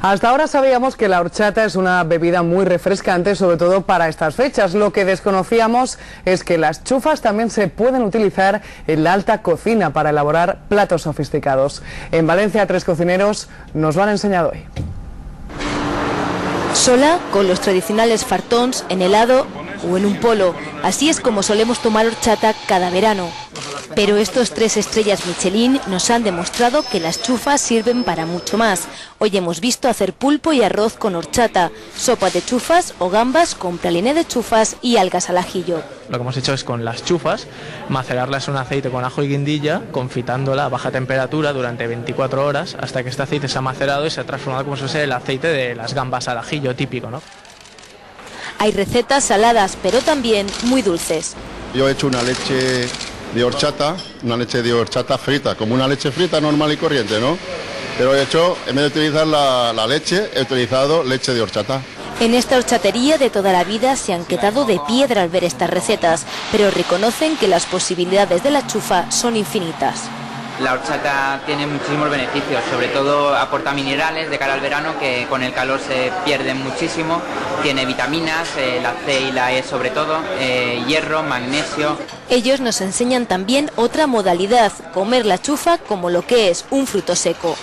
Hasta ahora sabíamos que la horchata es una bebida muy refrescante, sobre todo para estas fechas. Lo que desconocíamos es que las chufas también se pueden utilizar en la alta cocina para elaborar platos sofisticados. En Valencia, 3 cocineros nos lo han enseñado hoy. Sola, con los tradicionales fartons, en helado o en un polo. Así es como solemos tomar horchata cada verano. Pero estos 3 estrellas Michelin nos han demostrado que las chufas sirven para mucho más. Hoy hemos visto hacer pulpo y arroz con horchata, sopa de chufas o gambas con praliné de chufas y algas al ajillo. Lo que hemos hecho es con las chufas macerarlas en un aceite con ajo y guindilla, confitándola a baja temperatura durante 24 horas hasta que este aceite se ha macerado y se ha transformado como si fuese el aceite de las gambas al ajillo típico, ¿no? Hay recetas saladas, pero también muy dulces. Yo he hecho una leche de horchata frita, como una leche frita normal y corriente, ¿no? Pero he hecho, en vez de utilizar la leche, he utilizado leche de horchata. En esta horchatería de toda la vida se han quedado de piedra al ver estas recetas, pero reconocen que las posibilidades de la chufa son infinitas. La horchata tiene muchísimos beneficios, sobre todo aporta minerales de cara al verano que con el calor se pierden muchísimo, tiene vitaminas, la C y la E sobre todo, hierro, magnesio. Ellos nos enseñan también otra modalidad, comer la chufa como lo que es un fruto seco.